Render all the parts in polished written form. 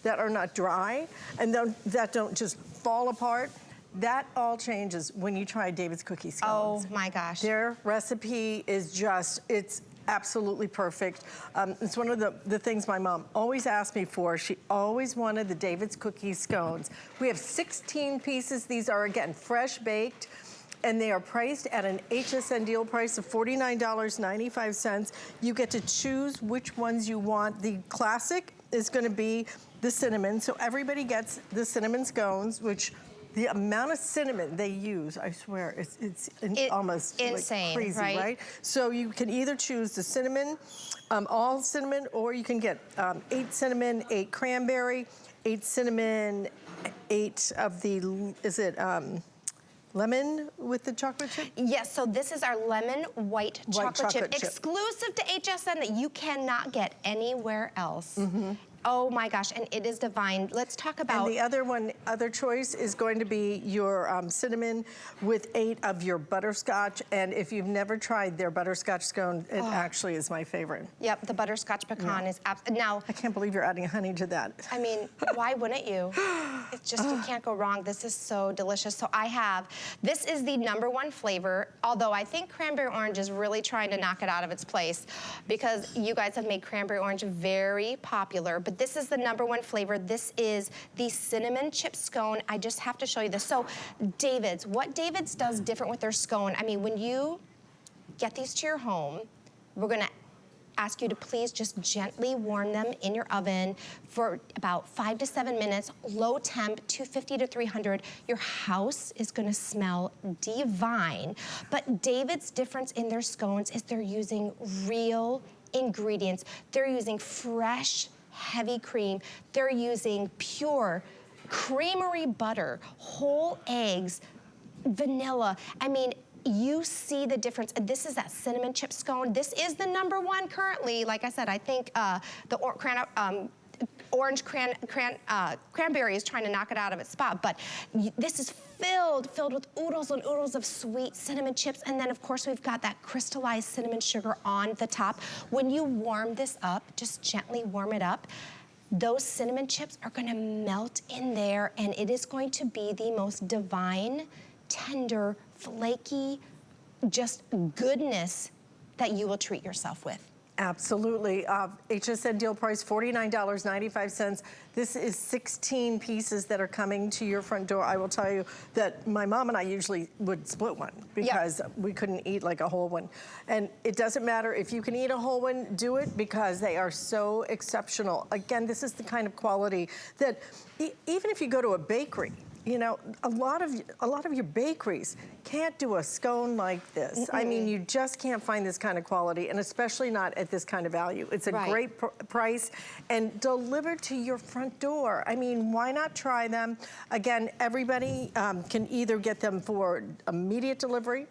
that are not dry and that don't just fall apart. That all changes when you try David's cookie scones. Oh my gosh. Their recipe is just, it's absolutely perfect. It's one of the things my mom always asked me for. She always wanted the David's cookie scones. We have 16 pieces. These are, again, fresh baked, and they are priced at an HSN deal price of $49.95. You get to choose which ones you want. The classic is gonna be the cinnamon. So everybody gets the cinnamon scones, which the amount of cinnamon they use, I swear, it's almost insane, like crazy, right? So you can either choose the cinnamon, all cinnamon, or you can get 8 cinnamon, 8 cranberry, 8 cinnamon, 8 of the, is it lemon with the chocolate chip? Yes, so this is our lemon white chocolate chip, exclusive to HSN that you cannot get anywhere else. Oh my gosh, and it is divine. Let's talk about... And the other choice is going to be your cinnamon with 8 of your butterscotch. And if you've never tried their butterscotch scone, it actually is my favorite. Yep, the butterscotch pecan is now... I can't believe you're adding honey to that. I mean, why wouldn't you? It's just, you can't go wrong. This is so delicious. So this is the #1 flavor, although I think cranberry orange is really trying to knock it out of its place because you guys have made cranberry orange very popular, but this is the #1 flavor. This is the cinnamon chip scone. I just have to show you this. So what David's does different with their scone, I mean, when you get these to your home, we're gonna ask you to please just gently warm them in your oven for about 5 to 7 minutes, low temp, 250 to 300. Your house is gonna smell divine. But David's difference in their scones is they're using real ingredients. They're using fresh, heavy cream. They're using pure creamery butter, whole eggs, vanilla. I mean, you see the difference. This is that cinnamon chip scone. This is the #1 currently. Like I said, I think the orange cranberry is trying to knock it out of its spot, but this is filled with oodles and oodles of sweet cinnamon chips, and then of course we've got that crystallized cinnamon sugar on the top. When you warm this up, just gently warm it up, those cinnamon chips are gonna melt in there, and it is going to be the most divine, tender, flaky, just goodness that you will treat yourself with. Absolutely. HSN deal price, $49.95. This is 16 pieces that are coming to your front door. I will tell you that my mom and I usually would split one because we couldn't eat like a whole one. And it doesn't matter if you can eat a whole one, do it because they are so exceptional. Again, this is the kind of quality that even if you go to a bakery, you know, a lot of your bakeries can't do a scone like this. I mean, you just can't find this kind of quality, and especially not at this kind of value. It's a great price and delivered to your front door. I mean, why not try them? Again, everybody can either get them for immediate delivery.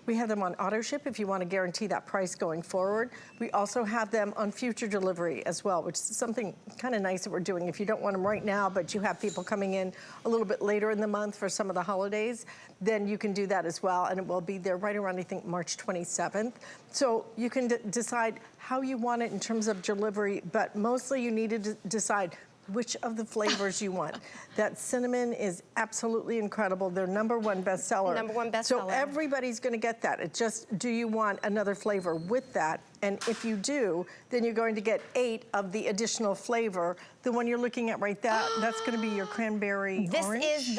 We have them on auto ship if you want to guarantee that price going forward. We also have them on future delivery as well, which is something kind of nice that we're doing. If you don't want them right now, but you have people coming in a little bit later in the month for some of the holidays, then you can do that as well. And it will be there right around, I think, March 27th. So you can decide how you want it in terms of delivery, but mostly you need to decide which of the flavors you want. That cinnamon is absolutely incredible. They're #1 bestseller. #1 bestseller. So everybody's gonna get that. It just, do you want another flavor with that? And if you do, then you're going to get 8 of the additional flavor. The one you're looking at right there, that's gonna be your cranberry orange.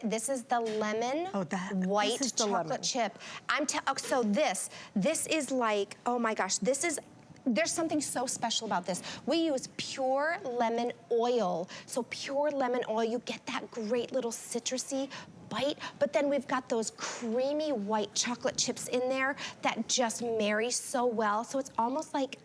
This is the lemon white chocolate chip. So this is like, oh my gosh, there's something so special about this. We use pure lemon oil. So pure lemon oil, you get that great little citrusy bite, but then we've got those creamy white chocolate chips in there that just marry so well. So it's almost like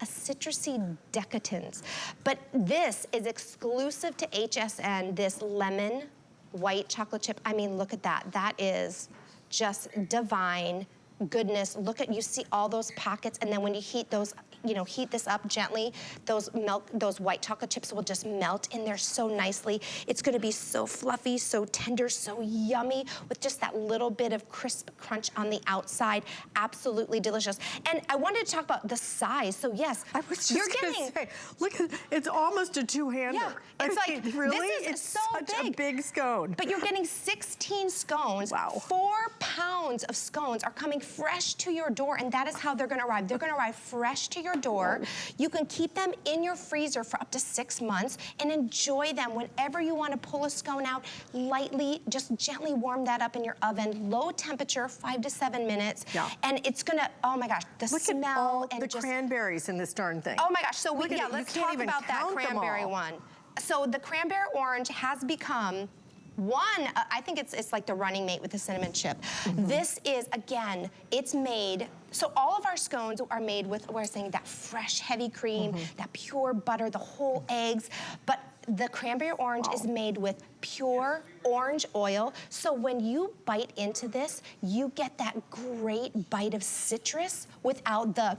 a citrusy decadence. But this is exclusive to HSN, this lemon white chocolate chip. I mean, look at that. That is just divine goodness. Look at, you see all those pockets, and then when you heat those you know, heat this up gently, those white chocolate chips will just melt in there so nicely. It's gonna be so fluffy, so tender, so yummy, with just that little bit of crisp crunch on the outside. Absolutely delicious. And I wanted to talk about the size. So yes, I was just gonna say, look, it's almost a two-hander. Yeah, it's like, really? this is it's so such a big scone. But you're getting 16 scones. Wow. 4 pounds of scones are coming fresh to your door, and that is how they're gonna arrive. They're gonna arrive fresh to your door. Wow. You can keep them in your freezer for up to 6 months and enjoy them whenever you wanna pull a scone out. Lightly, just gently warm that up in your oven. Low temperature, 5 to 7 minutes. Yeah. And it's gonna, oh my gosh, the Look smell at all and the just cranberries in this darn thing. Oh my gosh, so Look at yeah, it. let's You can't talk even about that count them cranberry all. one. So the cranberry orange has become I think it's like the running mate with the cinnamon chip. This is, again, it's made, so all of our scones are made with, we're saying that fresh, heavy cream, that pure butter, the whole eggs, but the cranberry orange is made with pure orange oil. So when you bite into this, you get that great bite of citrus without the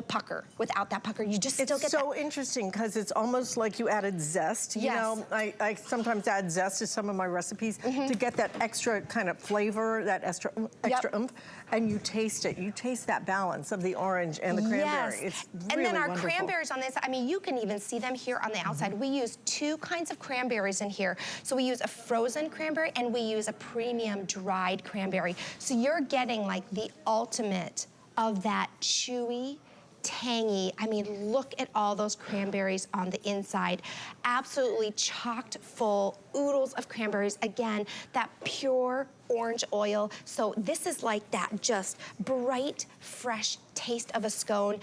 pucker, without that pucker. You just still get that. It's so interesting because it's almost like you added zest. You know, I sometimes add zest to some of my recipes to get that extra kind of flavor, that extra oomph, and you taste it. You taste that balance of the orange and the cranberry. It's really and then our wonderful. cranberries on this, I mean, you can even see them here on the outside. We use 2 kinds of cranberries in here. So we use a frozen cranberry and we use a premium dried cranberry. So you're getting like the ultimate of that chewy, tangy. I mean, look at all those cranberries on the inside. Absolutely chocked full, oodles of cranberries. Again, that pure orange oil. So this is like that just bright, fresh taste of a scone.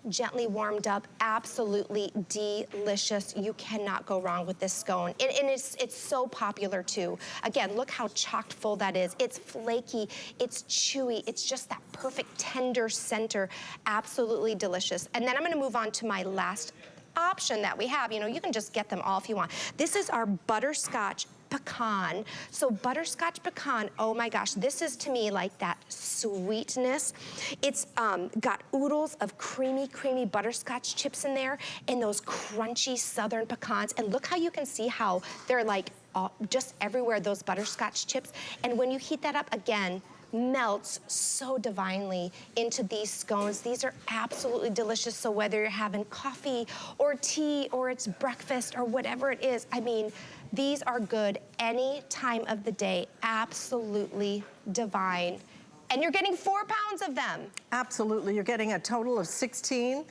Gently warmed up, absolutely delicious. You cannot go wrong with this scone. And it's so popular too. Again, look how chocked full that is. It's flaky, it's chewy, it's just that perfect tender center. Absolutely delicious. And then I'm gonna move on to my last option that we have. You know, you can just get them all if you want. This is our butterscotch pecan. So butterscotch pecan, oh my gosh, this is to me like that sweetness. It's got oodles of creamy butterscotch chips in there and those crunchy southern pecans. And look how you can see how they're like just everywhere, those butterscotch chips. And when you heat that up again, melts so divinely into these scones. These are absolutely delicious. So whether you're having coffee or tea or it's breakfast or whatever it is, I mean, these are good any time of the day. Absolutely divine. And you're getting 4 pounds of them. Absolutely. You're getting a total of 16.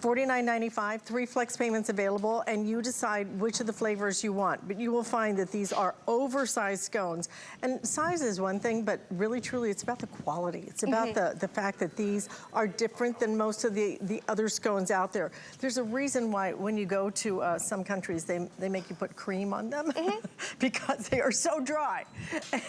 $49.95, 3 flex payments available, and you decide which of the flavors you want. But you will find that these are oversized scones. And size is one thing, but really, truly, it's about the quality. It's about the fact that these are different than most of the other scones out there. There's a reason why when you go to some countries, they make you put cream on them because they are so dry.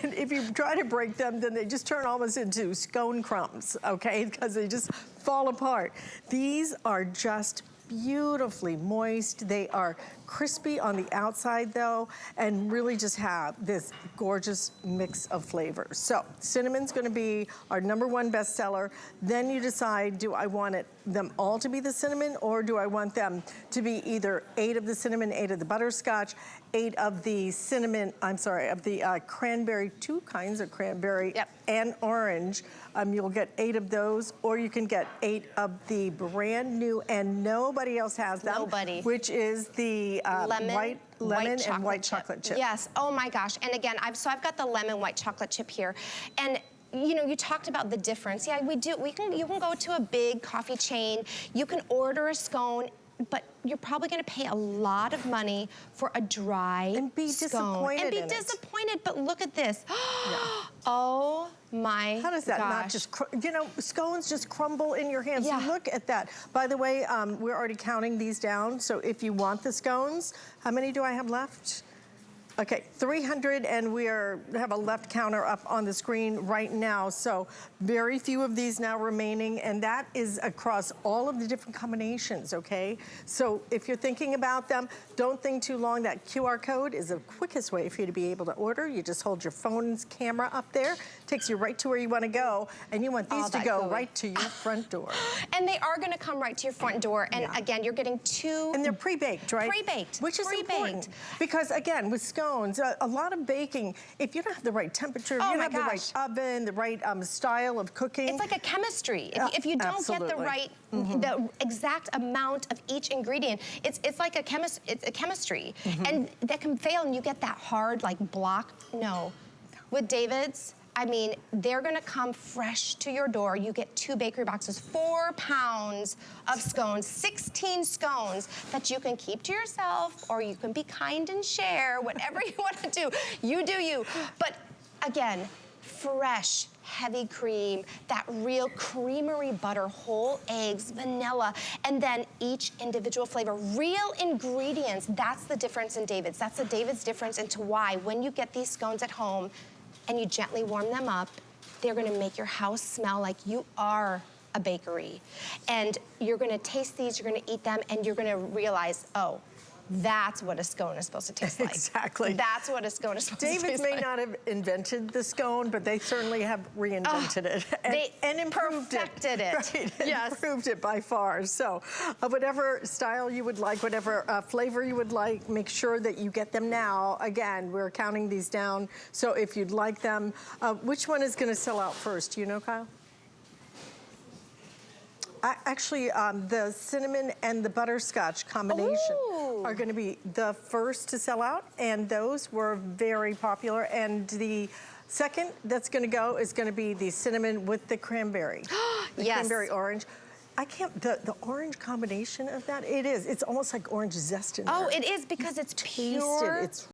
And if you try to break them, then they just turn almost into scone crumbs, okay? Because they just fall apart. These are just beautifully moist. They are crispy on the outside though, and really just have this gorgeous mix of flavors. So cinnamon's gonna be our #1 bestseller. Then you decide, do I want them all to be the cinnamon, or do I want them to be either 8 of the cinnamon, 8 of the butterscotch, 8 of the cinnamon, I'm sorry, of the cranberry, 2 kinds of cranberry and orange. You'll get 8 of those, or you can get 8 of the brand new, and nobody else has them. Nobody. Which is the white lemon and white chocolate chip. Yes, oh my gosh. And again, I've got the lemon white chocolate chip here. And you know, you talked about the difference. Yeah, you can go to a big coffee chain, you can order a scone, but you're probably gonna pay a lot of money for a dry and be scone. disappointed. And be disappointed, but look at this. Oh my gosh. How does that not just, you know, scones just crumble in your hands. Yeah. Look at that. By the way, we're already counting these down, so if you want the scones, how many do I have left? Okay, 300, and we have a left counter up on the screen right now, so very few of these now remaining, and that is across all of the different combinations, okay? So if you're thinking about them, don't think too long. That QR code is the quickest way for you to be able to order. You just hold your phone's camera up there, takes you right to where you want to go, and you want these to go right to your front door. And they are going to come right to your front door, and again, you're getting 2. And they're pre-baked, right? Pre-baked. Which is important, because again, with scones, a lot of baking, if you don't have the right temperature, if you don't have the right oven, the right style of cooking. It's like a chemistry. If you don't get the right, the exact amount of each ingredient, it's like a chemistry. And that can fail and you get that hard like block. No. With David's, I mean, they're gonna come fresh to your door. You get 2 bakery boxes, 4 pounds of scones, 16 scones that you can keep to yourself, or you can be kind and share, whatever you wanna do. You do you. But again, fresh, heavy cream, that real creamery butter, whole eggs, vanilla, and then each individual flavor. Real ingredients, that's the difference in David's. That's the David's difference into why when you get these scones at home, and you gently warm them up, they're gonna make your house smell like you are a bakery. And you're gonna taste these, you're gonna eat them, and you're gonna realize, oh, that's what a scone is supposed to taste like. Exactly. That's what a scone is supposed to taste like. David's may not have invented the scone, but they certainly have reinvented it. And improved perfected it. Right, yes. Improved it by far. So whatever style you would like, whatever flavor you would like, make sure that you get them now. Again, we're counting these down. So if you'd like them, which one is gonna sell out first? Do you know, Kyle? Actually, the cinnamon and the butterscotch combination are going to be the first to sell out, and those were very popular. And the second that's going to go is going to be the cinnamon with the cranberry. The cranberry orange. I can't, the orange combination of that, it's almost like orange zest in there. Oh, it is because it's pure. It's